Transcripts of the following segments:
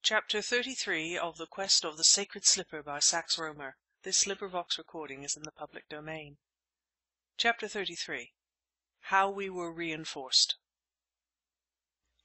Chapter 33 of The Quest of the Sacred Slipper by Sax Rohmer. Chapter 33 How We Were Reinforced.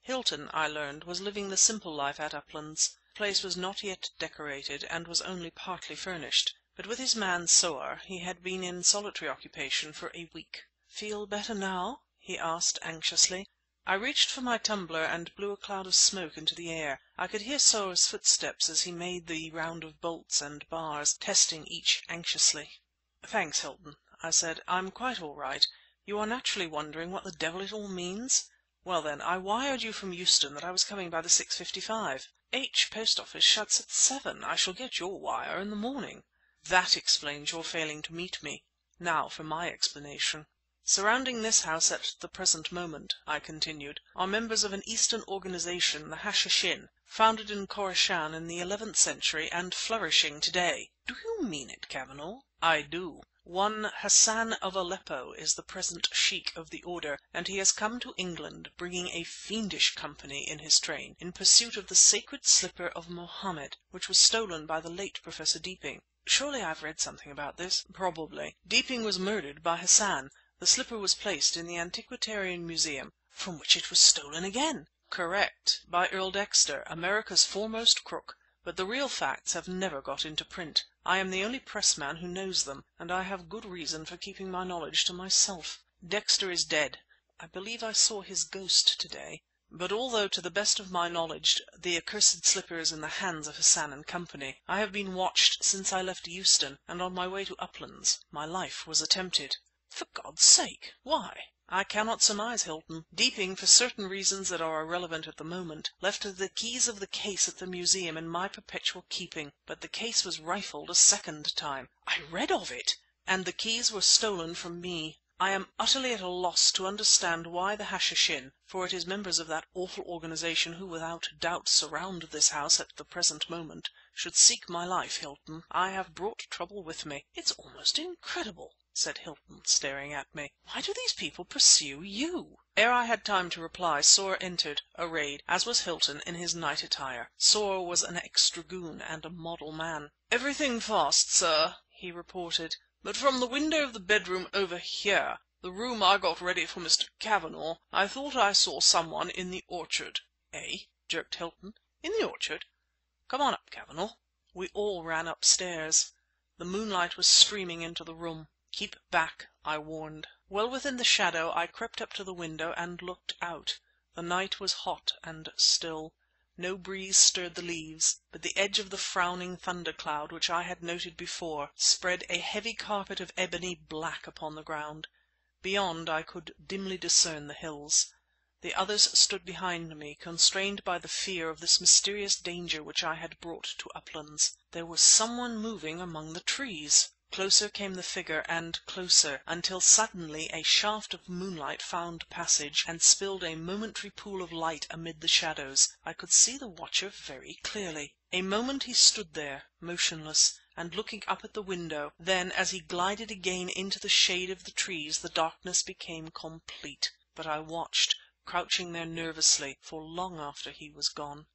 Hilton, I learned, was living the simple life at "Uplands." The place was not yet decorated, and was only partly furnished; but with his man Soar he had been in solitary occupation for a week. "Feel better now?" he asked anxiously. I reached for my tumbler and blew a cloud of smoke into the air. I could hear Soar's footsteps as he made the round of bolts and bars, testing each anxiously. "Thanks, Hilton," I said. "I'm quite all right. You are naturally wondering what the devil it all means? Well then, I wired you from Euston that I was coming by the 6:55. H post office shuts at 7. I shall get your wire in the morning." "That explains your failing to meet me. Now for my explanation. Surrounding this house at the present moment," I continued, "are members of an Eastern organization, the Hashishin, founded in Khorassan in the 11th century and flourishing today." "Do you mean it, Cavanagh?" "I do. One Hassan of Aleppo is the present Sheikh of the order, and he has come to England, bringing a fiendish company in his train, in pursuit of the sacred slipper of Mohammed, which was stolen by the late Professor Deeping. Surely I've read something about this?" "Probably. Deeping was murdered by Hassan. The slipper was placed in the Antiquarian Museum—" "From which it was stolen again!" "Correct. By Earl Dexter, America's foremost crook. But the real facts have never got into print. I am the only pressman who knows them, and I have good reason for keeping my knowledge to myself. Dexter is dead. I believe I saw his ghost today. But although to the best of my knowledge the accursed slipper is in the hands of Hassan and Company, I have been watched since I left Euston, and on my way to Uplands my life was attempted." "For God's sake! Why?" "I cannot surmise, Hilton. Deeping, for certain reasons that are irrelevant at the moment, left the keys of the case at the museum in my perpetual keeping. But the case was rifled a second time." "I read of it!" "And the keys were stolen from me. I am utterly at a loss to understand why the Hashishin—for it is members of that awful organization who without doubt surround this house at the present moment—should seek my life, Hilton. I have brought trouble with me." "It's almost incredible!" said Hilton, staring at me. "Why do these people pursue you?" Ere I had time to reply, Soar entered, arrayed, as was Hilton, in his night attire. Soar was an ex-dragoon and a model man. "Everything fast, sir," he reported. "But from the window of the bedroom over here, the room I got ready for Mr. Cavanagh, I thought I saw someone in the orchard." "Eh?" jerked Hilton. "In the orchard? Come on up, Cavanagh." We all ran upstairs. The moonlight was streaming into the room. "Keep back," I warned. Well within the shadow I crept up to the window and looked out. The night was hot and still. No breeze stirred the leaves, but the edge of the frowning thundercloud, which I had noted before, spread a heavy carpet of ebony black upon the ground. Beyond I could dimly discern the hills. The others stood behind me, constrained by the fear of this mysterious danger which I had brought to Uplands. There was someone moving among the trees! Closer came the figure, and closer, until suddenly a shaft of moonlight found passage and spilled a momentary pool of light amid the shadows. I could see the watcher very clearly. A moment he stood there, motionless, and looking up at the window; then, as he glided again into the shade of the trees, the darkness became complete. But I watched, crouching there nervously, for long after he was gone.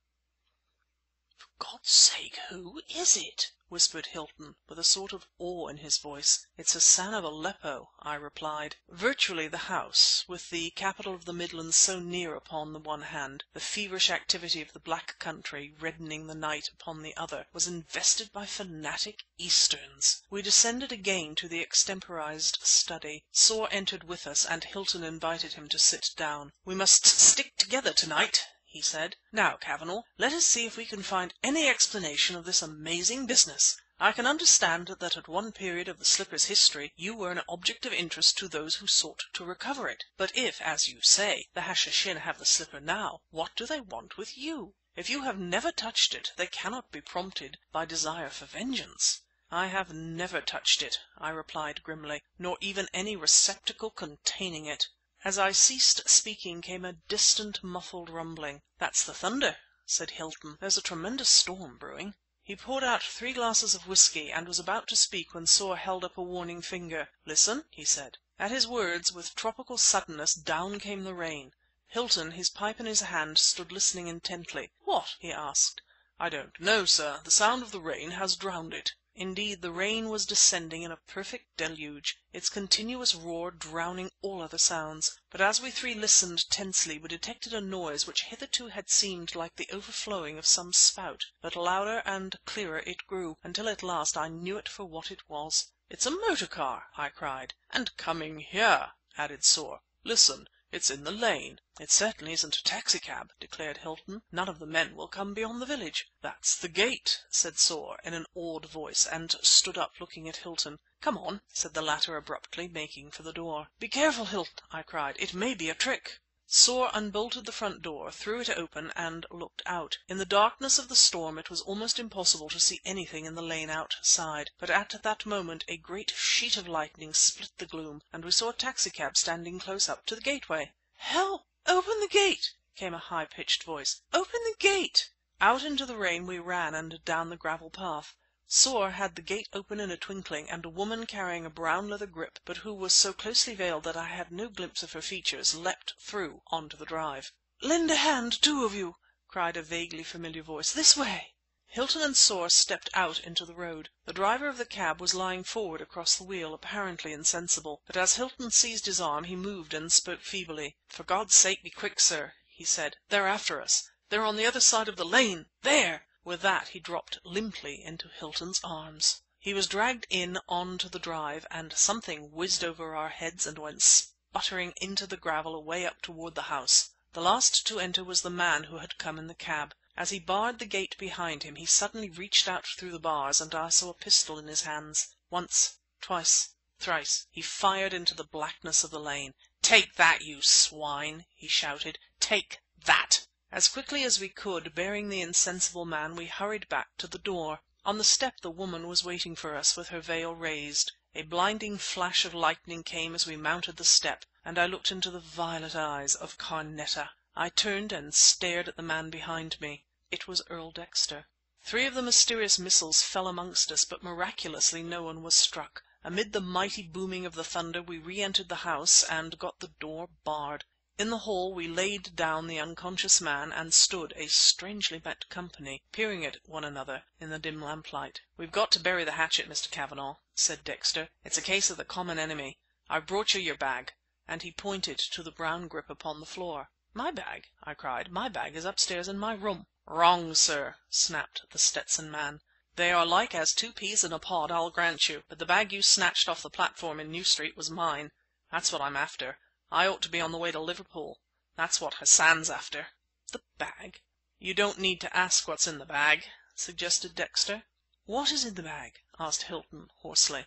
"For God's sake, who is it?" whispered Hilton, with a sort of awe in his voice. "It's Hassan of Aleppo," I replied. Virtually the house, with the capital of the Midlands so near upon the one hand, the feverish activity of the Black Country reddening the night upon the other, was invested by fanatic Easterns. We descended again to the extemporized study. Soar entered with us, and Hilton invited him to sit down. "We must stick together tonight," he said. "Now, Cavanagh, let us see if we can find any explanation of this amazing business. I can understand that at one period of the slipper's history you were an object of interest to those who sought to recover it. But if, as you say, the Hashishin have the slipper now, what do they want with you? If you have never touched it, they cannot be prompted by desire for vengeance." "I have never touched it," I replied grimly, "nor even any receptacle containing it." As I ceased speaking came a distant muffled rumbling. "That's the thunder," said Hilton. "There's a tremendous storm brewing." He poured out 3 glasses of whisky and was about to speak when Soar held up a warning finger. "Listen," he said. At his words, with tropical suddenness, down came the rain. Hilton, his pipe in his hand, stood listening intently. "What?" he asked. "I don't know, sir. The sound of the rain has drowned it." Indeed, the rain was descending in a perfect deluge, its continuous roar drowning all other sounds. But as we three listened tensely we detected a noise which hitherto had seemed like the overflowing of some spout, but louder and clearer it grew, until at last I knew it for what it was. "It's a motor car!" I cried. "And coming here!" added Soar. "Listen! It's in the lane." "It certainly isn't a taxicab," declared Hilton. "None of the men will come beyond the village." "That's the gate," said Soar in an awed voice, and stood up looking at Hilton. "Come on," said the latter abruptly, making for the door. "Be careful, Hilton!" I cried. "It may be a trick." Soar unbolted the front door, threw it open, and looked out. In the darkness of the storm it was almost impossible to see anything in the lane outside, but at that moment a great sheet of lightning split the gloom, and we saw a taxicab standing close up to the gateway. "Help! Open the gate!" came a high-pitched voice. "Open the gate!" Out into the rain we ran and down the gravel path. Soar had the gate open in a twinkling, and a woman carrying a brown leather grip, but who was so closely veiled that I had no glimpse of her features, leapt through onto the drive. "Lend a hand, two of you!" cried a vaguely familiar voice. "This way!" Hilton and Soar stepped out into the road. The driver of the cab was lying forward across the wheel, apparently insensible, but as Hilton seized his arm he moved and spoke feebly. "For God's sake be quick, sir!" he said. "They're after us! They're on the other side of the lane! There!" With that he dropped limply into Hilton's arms. He was dragged in on to the drive, and something whizzed over our heads and went sputtering into the gravel away up toward the house. The last to enter was the man who had come in the cab. As he barred the gate behind him he suddenly reached out through the bars, and I saw a pistol in his hands. Once, twice, thrice he fired into the blackness of the lane. "Take that, you swine!" he shouted. "Take that!" As quickly as we could, bearing the insensible man, we hurried back to the door. On the step the woman was waiting for us, with her veil raised. A blinding flash of lightning came as we mounted the step, and I looked into the violet eyes of Carneta. I turned and stared at the man behind me. It was Earl Dexter. Three of the mysterious missiles fell amongst us, but miraculously no one was struck. Amid the mighty booming of the thunder we re-entered the house and got the door barred. In the hall we laid down the unconscious man and stood, a strangely met company, peering at one another in the dim lamplight. "We've got to bury the hatchet, Mr. Cavanagh," said Dexter. "It's a case of the common enemy. I've brought you your bag," and he pointed to the brown grip upon the floor. "My bag?" I cried. "My bag is upstairs in my room." "Wrong, sir!" snapped the Stetson man. "They are like as two peas in a pod, I'll grant you, but the bag you snatched off the platform in New Street was mine. That's what I'm after. I ought to be on the way to Liverpool. That's what Hassan's after." "The bag?" "You don't need to ask what's in the bag," suggested Dexter. "What is in the bag?" asked Hilton hoarsely.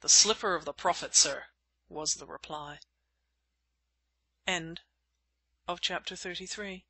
"The slipper of the Prophet, sir," was the reply. Chapter 34